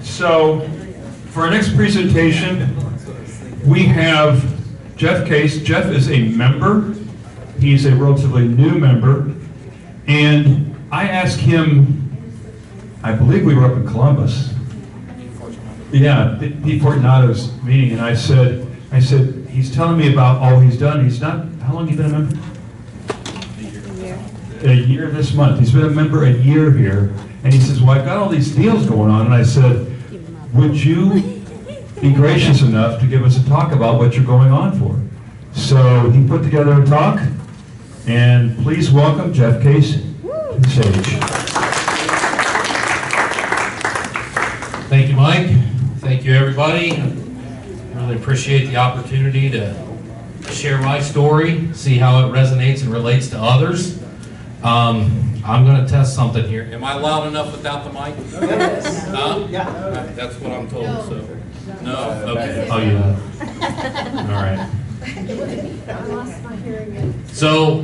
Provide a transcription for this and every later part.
So, for our next presentation, we have Jeff Case. Jeff is a member. He's a relatively new member. And I asked him, I believe we were up in Columbus. Yeah, Pete Fortunato's meeting, and I said, he's telling me about all he's done. He's not, how long have you been a member? A year this month. He's been a member a year here. And he says, well, I've got all these deals going on. And I said, would you be gracious enough to give us a talk about what you're going on for? So he put together a talk, and please welcome Jeff Case to the stage. Thank you, Mike. Thank you, everybody. I really appreciate the opportunity to share my story, see how it resonates and relates to others. I'm going to test something here. Am I loud enough without the mic? Yes. Yeah. That's what I'm told. So, no. Okay. Oh, yeah. All right. So,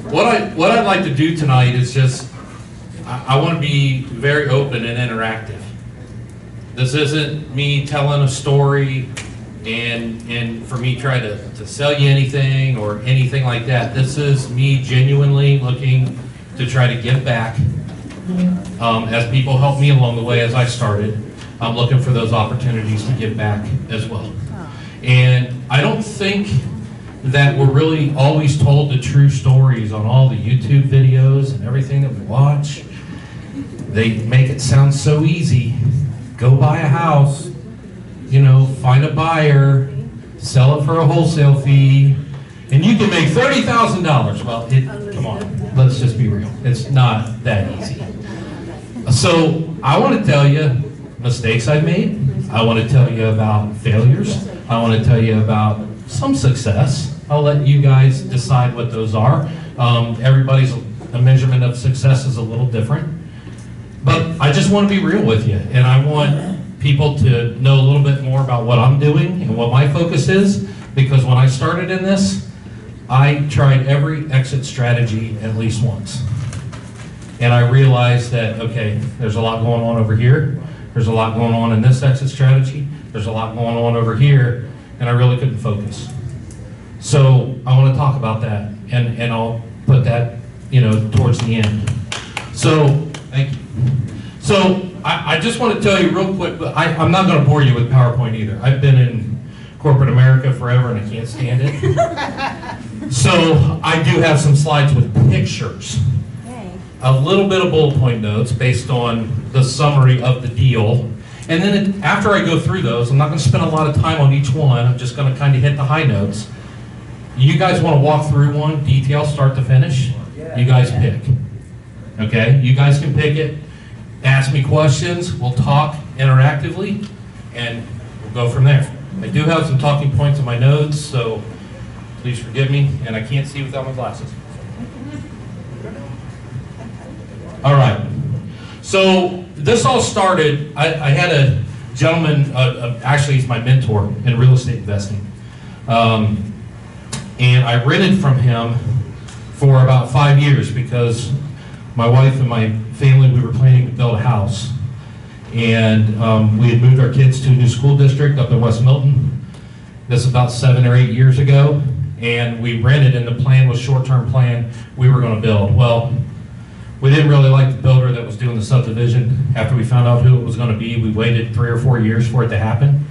what I'd like to do tonight is just I want to be very open and interactive. This isn't me telling a story and for me try to sell you anything or anything like that. This is me genuinely looking to try to give back as people help me along the way as I started. I'm looking for those opportunities to give back as well. And I don't think that we're really always told the true stories on all the YouTube videos and everything that we watch. They make it sound so easy. Go buy a house, you know, find a buyer, sell it for a wholesale fee, and you can make $30,000. Well, come on, let's just be real. It's not that easy. So I want to tell you mistakes I've made. I want to tell you about failures. I want to tell you about some success. I'll let you guys decide what those are. Everybody's measurement of success is a little different. But I just want to be real with you, and I want people to know a little bit more about what I'm doing and what my focus is, because when I started in this, I tried every exit strategy at least once. And I realized that, okay, there's a lot going on over here, there's a lot going on in this exit strategy, there's a lot going on over here, and I really couldn't focus. So I want to talk about that, and I'll put that, you know, towards the end. So, thank you. So, I just want to tell you real quick, but I'm not going to bore you with PowerPoint either. I've been in corporate America forever and I can't stand it. So, I do have some slides with pictures. A little bit of bullet point notes based on the summary of the deal. And then after I go through those, I'm not going to spend a lot of time on each one. I'm just going to kind of hit the high notes. You guys want to walk through one, detail, start to finish? You guys pick. Okay, you guys can pick it, ask me questions, we'll talk interactively, and we'll go from there. I do have some talking points in my notes, so please forgive me, and I can't see without my glasses. All right, so this all started, I had a gentleman, actually he's my mentor in real estate investing, and I rented from him for about 5 years because my wife and my family, we were planning to build a house. And we had moved our kids to a new school district up in West Milton. This is about 7 or 8 years ago. And we rented, and the plan was short-term plan we were going to build. Well, we didn't really like the builder that was doing the subdivision. After we found out who it was going to be, we waited 3 or 4 years for it to happen.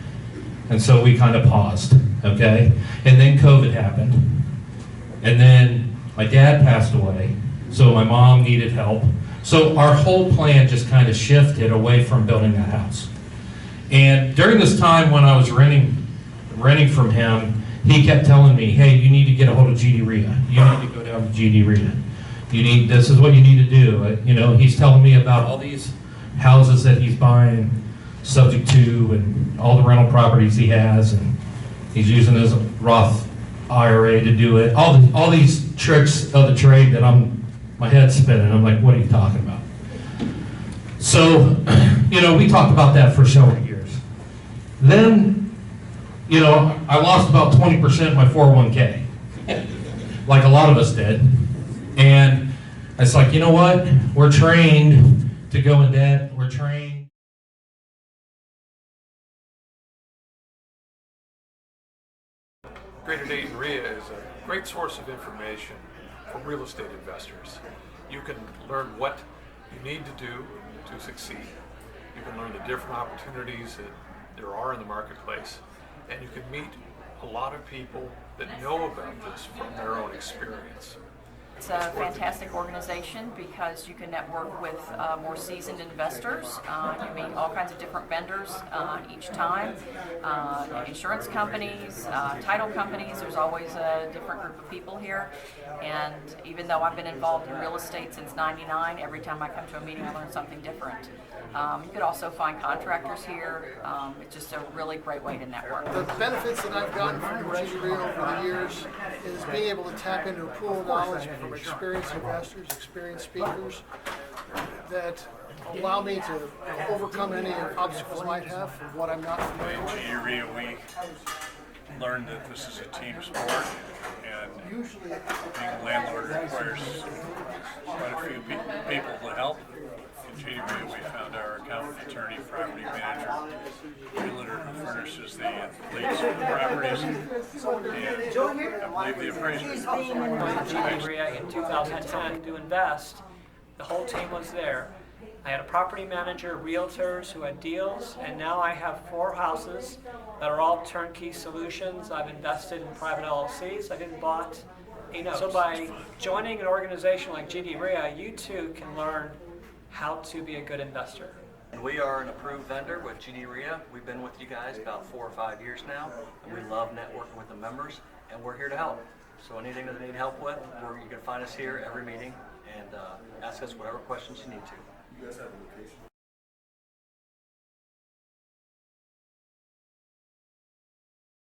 And so we kind of paused, okay? And then COVID happened. And then my dad passed away. So my mom needed help. So our whole plan just kind of shifted away from building that house. And during this time when I was renting from him, he kept telling me, hey, you need to get a hold of GD RIA. You need to go down to GD RIA. This is what you need to do. You know, he's telling me about all these houses that he's buying subject to and all the rental properties he has, and he's using his Roth IRA to do it. All these tricks of the trade that my head's spinning. I'm like, what are you talking about? So, you know, we talked about that for several years. Then, you know, I lost about 20% of my 401k, like a lot of us did. And it's like, you know what? We're trained to go in debt. We're trained Greater Dayton REIA is a great source of information for real estate investors. You can learn what you need to do to succeed. You can learn the different opportunities that there are in the marketplace, and you can meet a lot of people that know about this from their own experience. It's a fantastic organization because you can network with more seasoned investors. You meet all kinds of different vendors each time, insurance companies, title companies. There's always a different group of people here. And even though I've been involved in real estate since '99, every time I come to a meeting I learn something different. You could also find contractors here. It's just a really great way to network. The benefits that I've gotten from GD REIA over the years is being able to tap into a pool of knowledge from experienced investors, experienced speakers that allow me to overcome any obstacles I might have from what I'm not familiar In with. GD REIA, we learned that this is a team sport, and being a landlord requires quite a few people to help. In GD REIA, we found our accountant, attorney, property manager, realtor who furnishes the leads for the properties, and I believe the appraisers. GD REIA in 2010 to invest. The whole team was there. I had a property manager, realtors who had deals, and now I have 4 houses that are all turnkey solutions. I've invested in private LLCs. I've even bought a note. So by joining an organization like GD REIA, you too can learn how to be a good investor. And we are an approved vendor with GD REIA. We've been with you guys about 4 or 5 years now, and we love networking with the members, and we're here to help. So anything that they need help with, you can find us here every meeting and ask us whatever questions you need to. You guys have a location?